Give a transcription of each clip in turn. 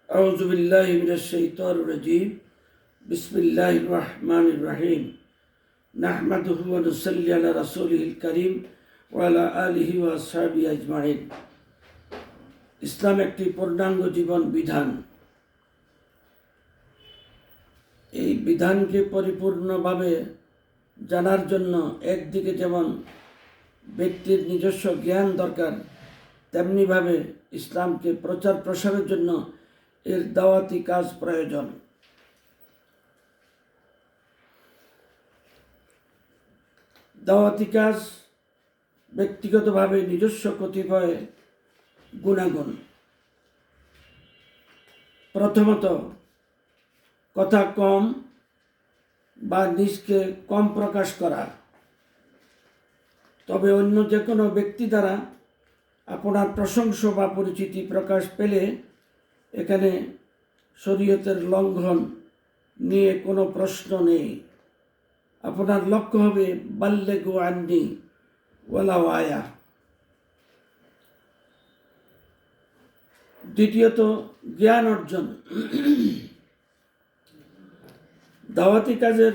أعوذ بالله من الشيطان الرجيم بسم الله الرحمن الرحيم نحمده ونصلي على رسوله الكريم وعلى آله وأصحابه أجمعين ইসলাম একটি পূর্ণাঙ্গ জীবন বিধান। এই বিধানকে পরিপূর্ণভাবে জানার জন্য একদিকে যেমন ব্যক্তির নিজস্ব জ্ঞান দরকার, তেমনিভাবে ইসলামকে প্রচার প্রসারের জন্য এর দাওয়াতি কাজ প্রয়োজন। দাওয়াতি কাজ ব্যক্তিগতভাবে নিজস্ব কতিপয় গুণাগুণ। প্রথমত, কথা কম বা নিজকে কম প্রকাশ করা। তবে অন্য যে কোনো ব্যক্তি দ্বারা আপনার প্রশংসা বা পরিচিতি প্রকাশ পেলে এখানে শরীয়তের লঙ্ঘন নিয়ে কোনো প্রশ্ন নেই। আপনার লক্ষ্য হবে বাল্লেগু আন্নি ওয়ালাউ আয়া। দ্বিতীয়ত, জ্ঞান অর্জন। দাওয়াতি কাজের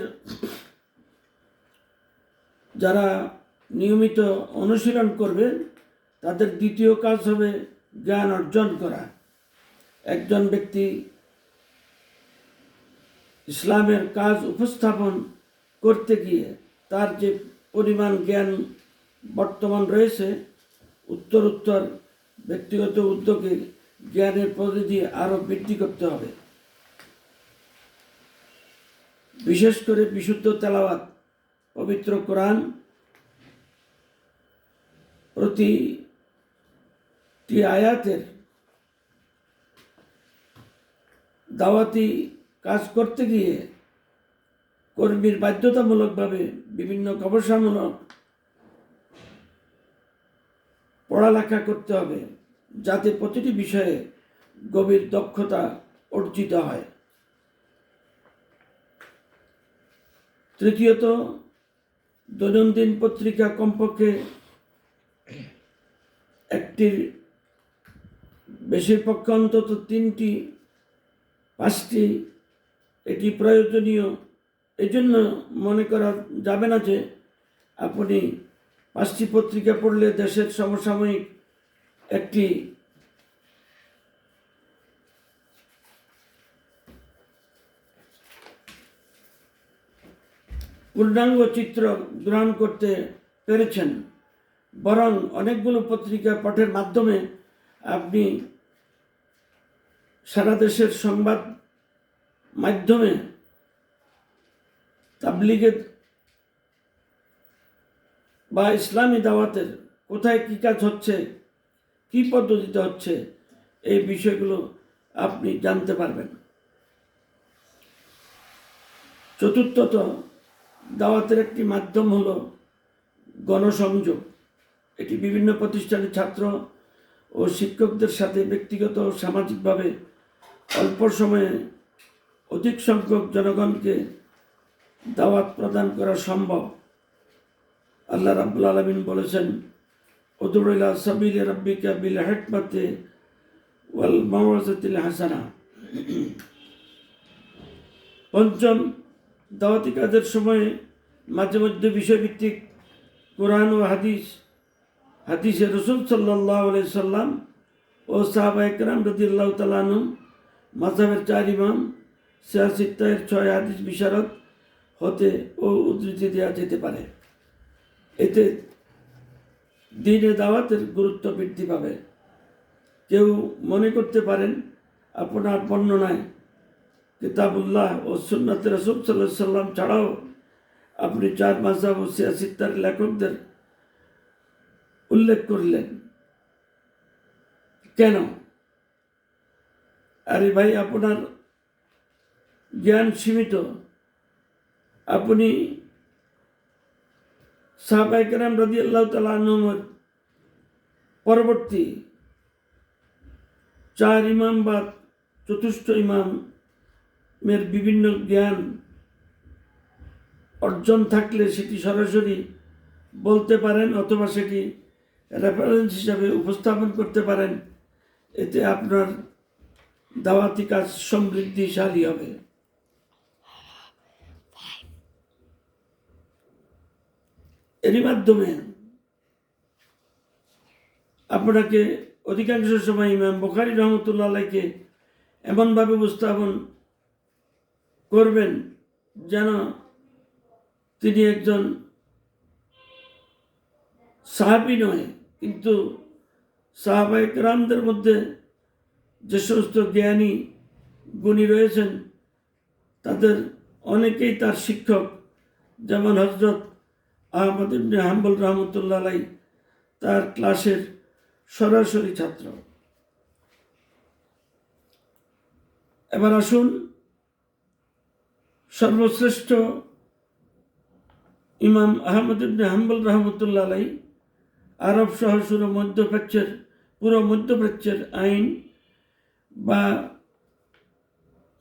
যারা নিয়মিত অনুশীলন করবে তাদের দ্বিতীয় কাজ হবে জ্ঞান অর্জন করা। একজন ব্যক্তি ইসলামের কাজ উপস্থাপন করতে গিয়ে তার যে পরিমাণ জ্ঞান বর্তমান রয়েছে, উত্তরোত্তর ব্যক্তিগত উদ্যোগে জ্ঞানের পরিধি আরও বৃদ্ধি করতে হবে। বিশেষ করে বিশুদ্ধ তেলাওয়াত, পবিত্র কোরআন প্রতিটি আয়াতের দাওয়াতি কাজ করতে গিয়ে কর্মীর বাধ্যতামূলকভাবে বিভিন্ন গবেষণামূলক পড়ালেখা করতে হবে, যাতে প্রতিটি বিষয়ে গভীর দক্ষতা অর্জিত হয়। তৃতীয়ত, দৈনন্দিন পত্রিকা কমপক্ষে একটির বেশির পক্ষে অন্তত 3টি 5টি এটি প্রয়োজনীয়। এজন্য মনে করা যাবে না যে আপনি 5টি পত্রিকা পড়লে দেশের সমসাময়িক একটি পূর্ণাঙ্গ চিত্র গ্রহণ করতে পেরেছেন, বরং অনেকগুলো পত্রিকা পাঠের মাধ্যমে আপনি সারা দেশের সংবাদ মাধ্যমে তাবলীগের বা ইসলামী দাওয়াতের কোথায় কী কাজ হচ্ছে, কী পদ্ধতিতে হচ্ছে, এই বিষয়গুলো আপনি জানতে পারবেন। চতুর্থত, দাওয়াতের একটি মাধ্যম হলো গণসংযোগ। এটি বিভিন্ন প্রতিষ্ঠানের ছাত্র ও শিক্ষকদের সাথে ব্যক্তিগত ও সামাজিকভাবে অল্প সময়ে অধিক সংখ্যক জনগণকে দাওয়াত প্রদান করা সম্ভব। আল্লাহ রাব্বুল আলামিন বলেছেন, উদউ ইলা সাবিলি রাব্বিকা বিল হিকমাতি ওয়াল মাউইযাতিল হাসানা। পঞ্চম, দাওয়াতি কাজের সময়ে মাঝে মধ্যে বিষয়ভিত্তিক কোরআন ও হাদিসে রাসূল সাল্লাল্লাহু আলাইহি সাল্লাম ও সাহাবায়ে কেরাম রাদিয়াল্লাহু তাআলা আনহুম, মাযহাবের 4 ইমাম, সিয়াসিত্তায়ের 6 হাদিস বিশারদ হতে ও উদ্ধৃতি দেওয়া যেতে পারে। এতে দ্বীনে দাওয়াতের গুরুত্ব বৃদ্ধি পাবে। কেউ মনে করতে পারেন আপনার বর্ণনায় কিতাবুল্লাহ ও সুন্নাতে রাসূল সাল্লাল্লাহু আলাইহি সাল্লাম ছাড়াও আপনি 4 মাযহাব ও সিয়াসিত্তার লেখকদের উল্লেখ করলেন কেন? আরে ভাই, আপনার জ্ঞান সীমিত। আপনি সাহাবায়ে কেরাম রাদিয়াল্লাহু তাআলা আনহুমের পরবর্তী 4 ইমাম বা চতুর্থ ইমামের বিভিন্ন জ্ঞান অর্জন থাকলে সেটি সরাসরি বলতে পারেন অথবা সেটি রেফারেন্স হিসাবে উপস্থাপন করতে পারেন। এতে আপনার দাওয়াতি কাজ সমৃদ্ধিশালী হবে। এরই মাধ্যমে আপনাকে অধিকাংশ সময় ইমাম বুখারী রহমতুল্লাহ আলাইকে এমনভাবে উপস্থাপন করবেন যেন তিনি একজন সাহাবী নয়, কিন্তু সাহাবায়ে কেরামদের মধ্যে যে সমস্ত জ্ঞানী গুণী রয়েছেন তাদের অনেকেই তার শিক্ষক, যেমন হযরত আহমদ ইবনে হাম্বল রহমতুল্লাহ আলাই তার ক্লাসের সরাসরি ছাত্র। এবার আসুন সর্বশ্রেষ্ঠ ইমাম আহমদ ইবনে হাম্বল রহমতুল্লাহ আলাই আরব সহ পুরো মধ্যপ্রাচ্যের আইন বা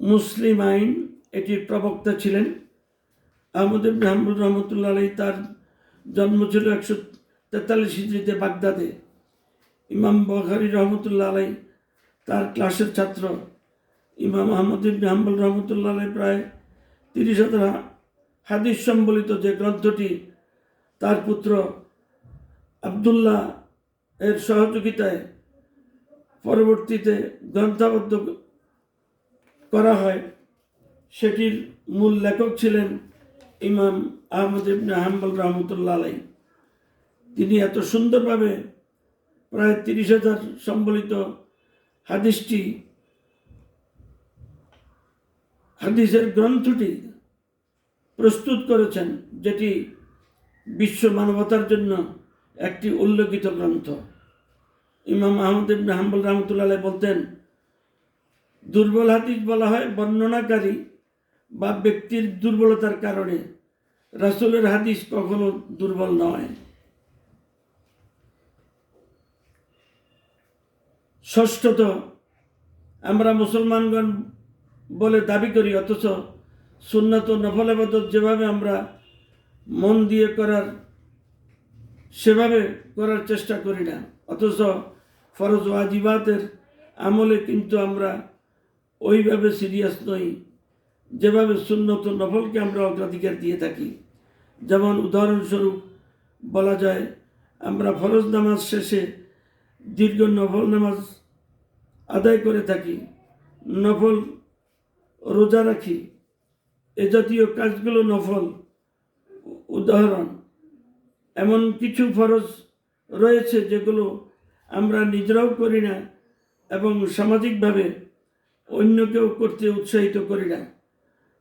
মুসলিম আইন এটির প্রবক্তা ছিলেন। আহমদ ইবনে হাম্বল রহমতুল্লাহ আলাই তার জন্ম ছিল 143 হিজরিতে বাগদাদে। ইমাম বুখারী রহমতুল্লাহ আলাই তার ক্লাসের ছাত্র। ইমাম আহমদ ইবনে হাম্বল রহমতুল্লাহ আলাই প্রায় 30,000 হাদিস সম্বলিত যে গ্রন্থটি তার পুত্র আবদুল্লাহ এর সহযোগিতায় পরবর্তীতে গ্রন্থাবদ্ধ করা হয়, সেটির মূল লেখক ছিলেন ইমাম আহমদ ইবনে হাম্বল রহমতুল্লাহ আলাই। তিনি এত সুন্দরভাবে প্রায় 30,000 সম্বলিত হাদিসের গ্রন্থটি প্রস্তুত করেছেন, যেটি বিশ্ব মানবতার জন্য একটি উল্লেখিত গ্রন্থ। ইমাম আহমদ ইবনে হাম্বল রহমতুল্লাহ আলাই বলতেন, দুর্বল হাদিস বলা হয় বর্ণনাকারী বা ব্যক্তির দুর্বলতার কারণে, রাসূলের হাদিস কখনো দুর্বল নয়। ষষ্ঠত, আমরা মুসলমানগণ বলে দাবি করি, অথচ সুন্নাত ও নফল ইবাদত যেভাবে আমরা মন দিয়ে সেভাবে করার চেষ্টা করি না, অথচ ফরজ ওয়াজিবাতের আমলে কিন্তু আমরা ওইভাবে সিরিয়াস নই যেভাবে সুন্নত ও নফলকে আমরা অগ্রাধিকার দিয়ে থাকি। যেমন উদাহরণস্বরূপ বলা যায়, আমরা ফরজ নামাজ শেষে দীর্ঘ নফল নামাজ আদায় করে থাকি, নফল রোজা রাখি, এ জাতীয় কাজগুলো নফল। উদাহরণ, এমন কিছু ফরজ রয়েছে যেগুলো আমরা নিজেরাও করি না এবং সামাজিকভাবে অন্যকেও করতে উৎসাহিত করি না।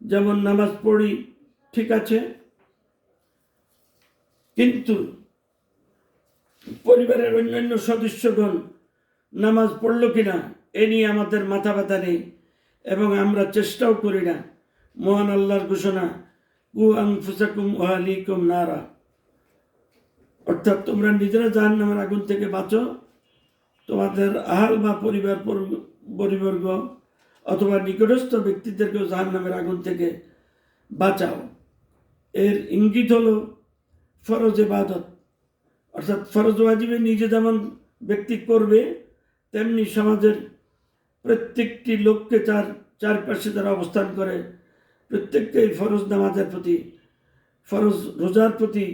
যেমন নামাজ পড়ি, ঠিক আছে, কিন্তু পরিবারের অন্যান্য সদস্যগণ নামাজ পড়ল কিনা এ নিয়ে আমাদের মাথা ব্যথা নেই এবং আমরা চেষ্টাও করি না। মহান আল্লাহর ঘোষণা, কু আনফুসাকুম ওয়া আহলিকুম নারা, অর্থাৎ তোমরা নিজেরা জাহান্নামের আগুন থেকে বাঁচো, তোমাদের আহাল বা পরিবর্গ অথবা নিকটস্থ ব্যক্তিদেরকেও জাহান্নামের আগুন থেকে বাঁচাও। এর ইঙ্গিত হলো ফরজ ইবাদত, অর্থাৎ ফরজ ওয়াজিবে নিজে যেমন ব্যক্তি করবে, তেমনি সমাজের প্রত্যেকটি লোককে চারপাশে যারা অবস্থান করে প্রত্যেককেই ফরজ নামাজের প্রতি, ফরজ রোজার প্রতি,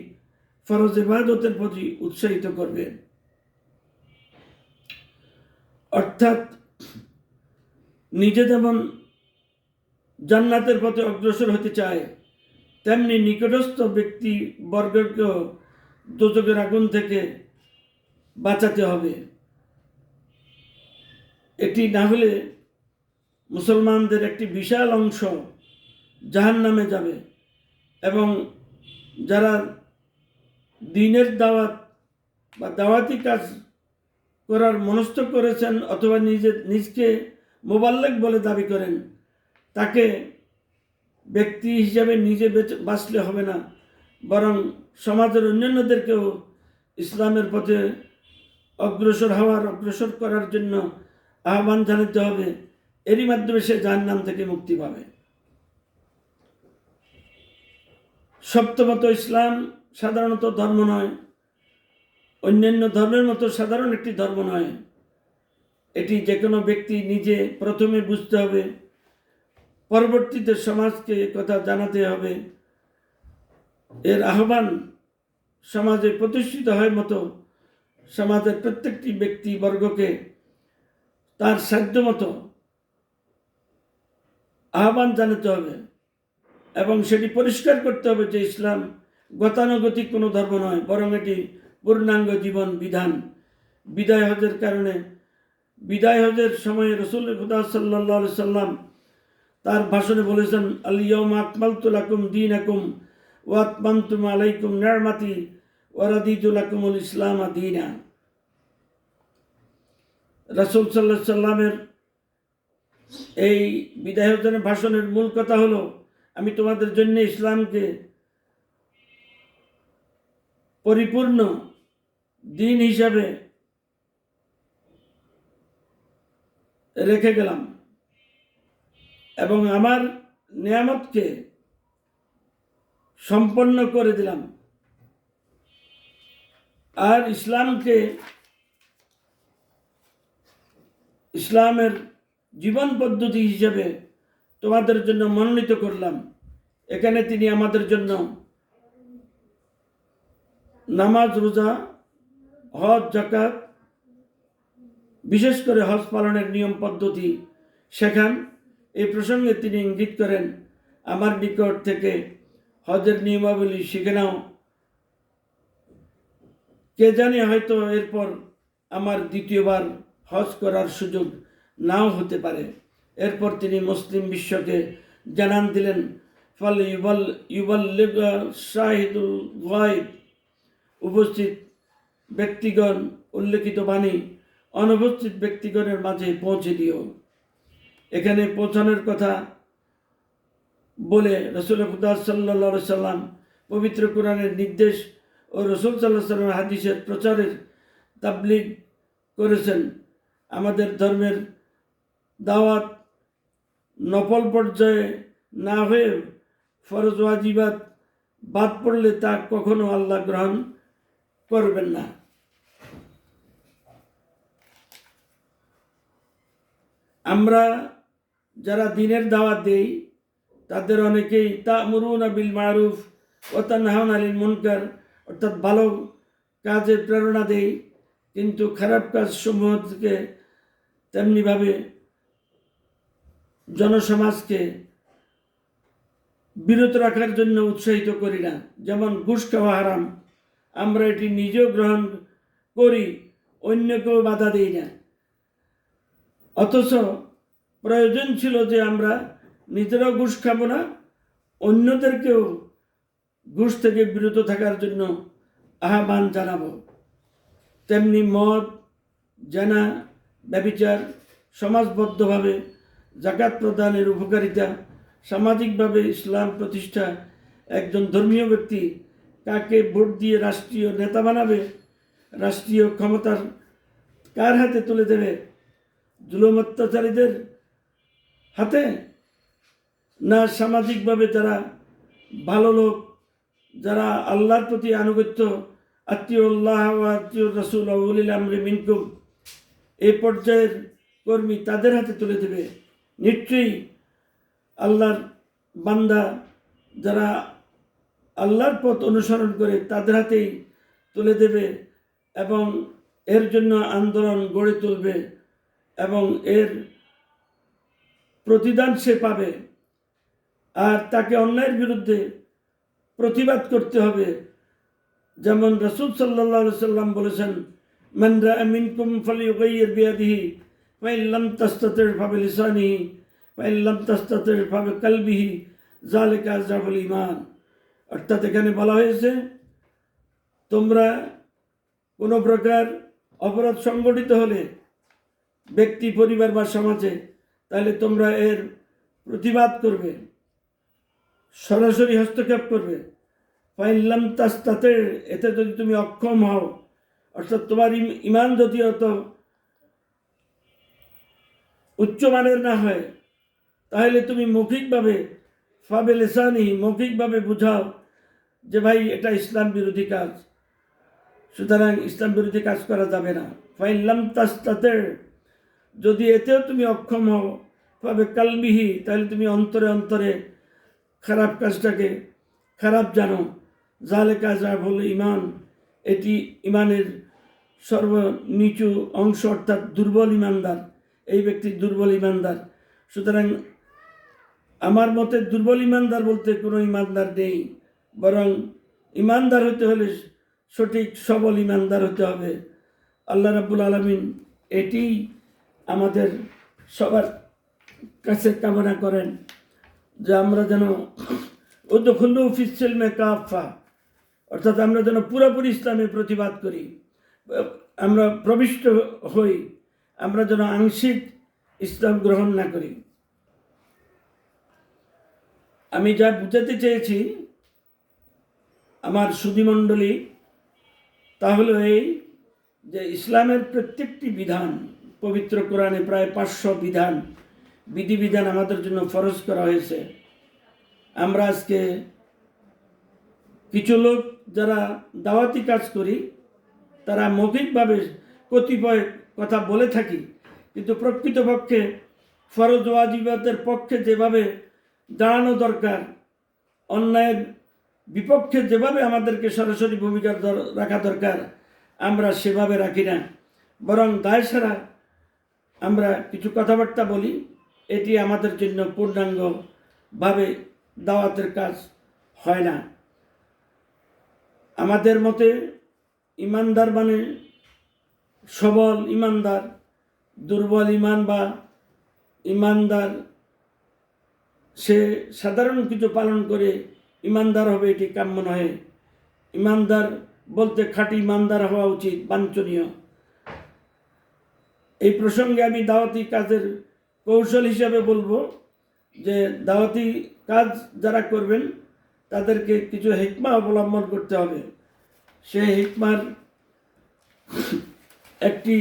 ফরজ ইবাদতের প্রতি উৎসাহিত করবে। অর্থাৎ নিজে যেমন জান্নাতের পথে অগ্রসর হতে চায়, তেমনি নিকটস্থ ব্যক্তি বর্গকেও দোজখের আগুন থেকে বাঁচাতে হবে। এটি না হলে মুসলমানদের একটি বিশাল অংশ জাহান্নামে যাবে এবং যারা দ্বীনের দাওয়াত বা দাওয়াতি কাজ করার মনস্থ করেছেন অথবা নিজকে মোবাল্লেগ বলে দাবি করেন, তাকে ব্যক্তি হিসাবে নিজে বাঁচলে হবে না, বরং সমাজের অন্যান্যদেরকেও ইসলামের পথে অগ্রসর করার জন্য আহ্বান জানাতে হবে। এরই মাধ্যমে সে জাহান্নাম থেকে মুক্তি পাবে। সপ্তমত, ইসলাম সাধারণত ধর্ম নয়, অন্যান্য ধর্মের মতো সাধারণ একটি ধর্ম নয়। এটি যে কোনো ব্যক্তি নিজে প্রথমে বুঝতে হবে, পরবর্তীতে সমাজকে কথা জানাতে হবে। এর আহ্বান সমাজে প্রতিষ্ঠিত হয় মতো সমাজের প্রত্যেকটি ব্যক্তিবর্গকে তার সাধ্যমতো আহ্বান জানাতে হবে এবং সেটি পরিষ্কার করতে হবে যে ইসলাম গতানুগতিক কোনো ধর্ম নয়, বরং এটি পূর্ণাঙ্গ জীবন বিধান। বিদায় হজের সময় রাসূল খুদা সাল্লাল্লাহু আলাইহি সাল্লাম তার ভাষণে বলেছেন, আল ইয়াউমা আকমালতু লাকুম দীনাকুম ওয়া আতমামতু আলাইকুম নি'মাতি ওয়া রাদিতু লাকুমুল ইসলাম দীনা। রাসূল সাল্লাল্লাহু আলাইহি সাল্লামের এই বিদায় হজের ভাষণের মূল কথা হলো, আমি তোমাদের জন্য ইসলামকে পরিপূর্ণ দিন হিসাবে রেখে গেলাম এবং আমার নিয়ামতকে সম্পন্ন করে দিলাম, আর ইসলামের জীবন পদ্ধতি হিসেবে তোমাদের জন্য মনোনীত করলাম। এখানে তিনি আমাদের জন্য নামাজ, রোজা, হজ, যাকাত, বিশেষ করে হজ পালনের নিয়ম পদ্ধতি শেখান। এই প্রসঙ্গে তিনি ইঙ্গিত করেন, আমার নিকট থেকে হজের নিয়মাবলী শিখে নাও, কে জানে হয়তো এরপর আমার দ্বিতীয়বার হজ করার সুযোগ নাও হতে পারে। এরপর তিনি মুসলিম বিশ্বকে জানান দিলেন, ফল ইউবাল্লিগ শাহিদুল গায়ব, উপস্থিত ব্যক্তিগণ উল্লেখিত বাণী অনুপস্থিত ব্যক্তিগণের মাঝে পৌঁছে দিও। এখানে পৌঁছানোর কথা বলে রাসূল খুদা সাল্লাল্লাহু আলাইহি সাল্লাম পবিত্র কোরআনের নির্দেশ ও রাসূল সাল্লাল্লাহু আলাইহি সাল্লামের হাদিসের প্রচারের তাবলীগ করেছেন। আমাদের ধর্মের দাওয়াত নফল পর্যায়ে না হয়ে ফরজ ওয়াজিবাত বাদ পড়লে তা কখনো আল্লাহ গ্রহণ করবেন না। আমরা যারা দ্বীনের দাওয়াত দেই তাদের অনেকেই তা'মুরুনা বিল মারুফ ওয়া তানহাউনা আনিল মুনকার, অর্থাৎ ভালো কাজের প্রেরণা দেই, কিন্তু খারাপ কাজ সমূহ থেকে তেমনিভাবে জনসমাজকে বিরত রাখার জন্য উৎসাহিত করি না। যেমন ঘুষ খাওয়া হারাম, আমরা এটি নিজেও গ্রহণ করি, অন্যকেও বাধা দিই না। অথচ প্রয়োজন ছিল যে আমরা নিজেরাও ঘুষ খাবো না, অন্যদেরকেও ঘুষ থেকে বিরত থাকার জন্য আহ্বান জানাবো। তেমনি মদ, জেনা, ব্যভিচার, সমাজবদ্ধভাবে যাকাত প্রদানের উপকারিতা, সামাজিকভাবে ইসলাম প্রতিষ্ঠা, একজন ধর্মীয় ব্যক্তি কাকে ভোট দিয়ে রাষ্ট্রীয় নেতা বানাবে, রাষ্ট্রীয় ক্ষমতার কার হাতে তুলে দেবে, জুলুম অত্যাচারীদের হাতে, না সামাজিকভাবে যারা ভালো লোক, যারা আল্লাহর প্রতি আনুগত্য, আত্মীয়ুল্লাহ ওয়া আত্মীয় রাসূল ওয়া উলিল আমরি মিনকুম, এই পর্যায়ের কর্মী, তাদের হাতে তুলে দেবে। নিশ্চয়ই আল্লাহর বান্দা যারা আল্লাহর পথ অনুসরণ করে তাদের হাতেই তুলে দেবে এবং এর জন্য আন্দোলন গড়ে তুলবে এবং এর প্রতিদান সে পাবে। আর তাকে অন্যায়ের বিরুদ্ধে প্রতিবাদ করতে হবে। যেমন রাসূল সাল্লাল্লাহু আলাইহি সাল্লাম বলেছেন, মান রাআ মিনকুম ফালিয়ুগাইয়ির বিয়াদিহি ফা ইন লাম তাস্তাতি' ফাবিলিসানিহি ফা ইন লাম তাস্তাতি' ফাবিকলবিহি যালিকা আযআফুল ঈমান। অর্থাৎ এখানে বলা হয়েছে, তোমরা কোনো প্রকার অপরাধ সংগঠিত হলে ব্যক্তি, পরিবার বা সমাজে, তাহলে তোমরা এর প্রতিবাদ করবে, সরাসরি হস্তক্ষেপ করবে। ফাইল্লাম তাস্তাতে, এতে যদি তুমি অক্ষম হও, অর্থাৎ তোমার ইমান যদি অত উচ্চমানের না হয়, তাহলে তুমি মৌখিকভাবে ফাবিলিসানি, মৌখিকভাবে বুঝাও যে ভাই এটা ইসলাম বিরোধী কাজ, সুতরাং ইসলাম বিরোধী কাজ করা যাবে না। ফাইল্লাম তাস্তাতে, যদি এতেও তুমি অক্ষম হও পাবে কালবিহি, তাহলে তুমি অন্তরে অন্তরে খারাপ কাজটাকে খারাপ জানো। জালেকা যা বল ইমান, এটি ইমানের সর্বনিচু অংশ, অর্থাৎ দুর্বল ইমানদার। এই ব্যক্তি দুর্বল ইমানদার। সুতরাং আমার মতে দুর্বল ইমানদার বলতে কোনো ইমানদার নেই, বরং ইমানদার হতে হলে সঠিক সবল ইমানদার হতে হবে। আল্লাহ রাব্বুল আলামিন এটি আমাদের সবার কাছে কামনা করেন যে আমরা যেন উদখুলু ফিস সিলমে কাফা, অর্থাৎ আমরা যেন পুরোপুরি ইসলামে প্রতিবাদ করি, আমরা প্রবিষ্ট হই, আমরা যেন আংশিক ইসলাম গ্রহণ না করি। আমি যা বুঝাতে চেয়েছি আমার সুধীমণ্ডলী, তা হলো এই যে ইসলামের প্রত্যেকটি বিধান, পবিত্র কোরআনে প্রায় 500 বিধান, বিধিবিধান আমাদের জন্য ফরজ করা হয়েছে। আমরা আজকে কিছু লোক যারা দাওয়াতি কাজ করি, তারা মৌখিকভাবে কতিপয় কথা বলে থাকি, কিন্তু প্রকৃতপক্ষে ফরজ ওয়াজিবাতের পক্ষে যেভাবে দাঁড়ানো দরকার, অন্যায়ের বিপক্ষে যেভাবে আমাদেরকে সরাসরি ভূমিকা রাখা দরকার, আমরা সেভাবে রাখি না, বরং দায় সারা আমরা কিছু কথাবার্তা বলি। এটি আমাদের জন্য পূর্ণাঙ্গভাবে দাওয়াতের কাজ হয় না। আমাদের মতে ইমানদার মানে সবল ইমানদার, দুর্বল ইমান বা ইমানদার সে সাধারণ কিছু পালন করে ইমানদার হবে, এটি কাম্য নয়। ইমানদার বলতে খাঁটি ইমানদার হওয়া উচিত, বাঞ্ছনীয়। এই প্রসঙ্গে আমি দাওয়াতি কাজের কৌশল হিসাবে বলবো যে দাওয়াতি কাজ যারা করবেন তাদেরকে কিছু হিকমা অবলম্বন করতে হবে। সেই হিকমার একটি,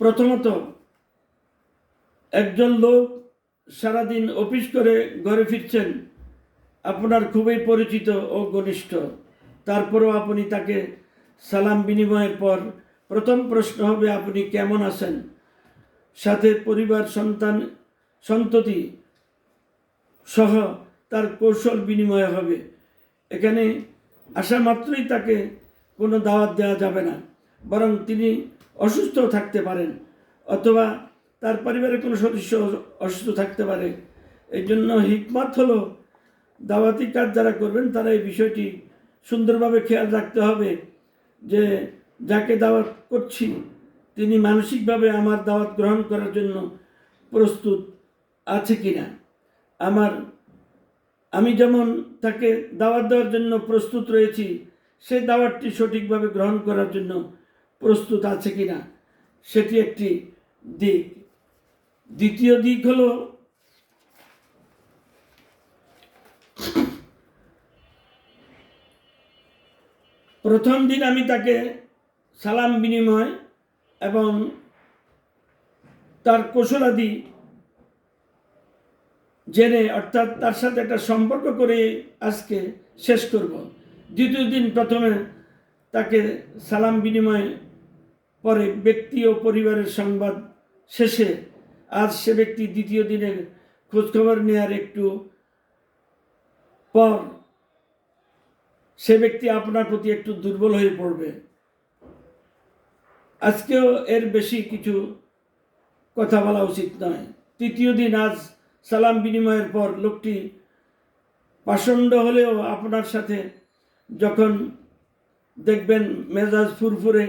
প্রথমত একজন লোক সারাদিন অফিস করে ঘরে ফিরছেন, আপনার খুবই পরিচিত ও ঘনিষ্ঠ, তারপরেও আপনি তাকে সালাম বিনিময়ের পর প্রথম প্রশ্ন হবে আপনি কেমন আছেন, সাথে পরিবার সন্ততি সহ তার কৌশল বিনিময় হবে। এখানে আসা মাত্রই তাকে কোনো দাওয়াত দেওয়া যাবে না, বরং তিনি অসুস্থ থাকতে পারেন অথবা তার পরিবারের কোনো সদস্য অসুস্থ থাকতে পারে। এই জন্য হিকমত হলো দাওয়াতি কাজ যারা করবেন তারা এই বিষয়টি সুন্দরভাবে খেয়াল রাখতে হবে যে যাকে দাওয়াত করছি তিনি মানসিকভাবে আমার দাওয়াত গ্রহণ করার জন্য প্রস্তুত আছে কিনা, আমি যেমন তাকে দাওয়াত দেওয়ার জন্য প্রস্তুত রয়েছি, সেই দাওয়াতটি সঠিকভাবে গ্রহণ করার জন্য প্রস্তুত আছে কিনা, সেটি একটি দিক। দ্বিতীয় দিক হলো প্রথম দিন আমি তাকে সালাম বিনিময় এবং তার কৌশলাদি জেনে, অর্থাৎ তার সাথে একটা সম্পর্ক করে আজকে শেষ করব। দ্বিতীয় দিন প্রথমে তাকে সালাম বিনিময়, পরে ব্যক্তি ও পরিবারের সংবাদ শেষে আজ সে ব্যক্তি দ্বিতীয় দিনের খোঁজখবর নেওয়ার একটু পর সে ব্যক্তি আপনার প্রতি একটু দুর্বল হয়ে পড়বে। আজকেও এর বেশি কিছু কথা বলা উচিত নয়। তৃতীয় দিন আজ সালাম বিনিময়ের পর লোকটি পাষণ্ড হলেও আপনার সাথে যখন দেখবেন মেজাজ ফুরফুরে,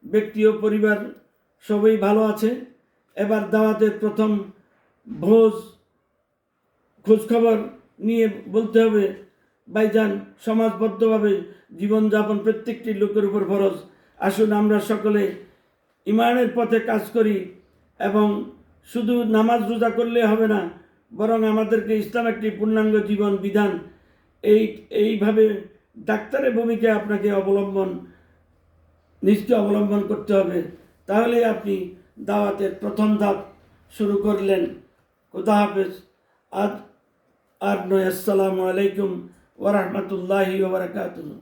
ব্যক্তি ও পরিবার সবই ভালো আছে, এবার দাওয়াতের প্রথম ভোজ খোঁজখবর নিয়ে বলতে হবে, ভাইজান সমাজবদ্ধভাবে জীবনযাপন প্রত্যেকটি লোকের উপর ফরজ, আসুন আমরা সকলে ইমানের পথে কাজ করি এবং শুধু নামাজ রোজা করলে হবে না, বরং আমাদেরকে ইসলাম একটি পূর্ণাঙ্গ জীবন বিধান, এইভাবে ডাক্তারের ভূমিকা আপনাকে নিজকে অবলম্বন করতে হবে। তাহলে আপনি দাওয়াতের প্রথম ধাপ শুরু করলেন। খোদা হাফেজ। আর নয়। আসসালামু আলাইকুম ওয়া রাহমাতুল্লাহি ওয়া বারাকাতুহু।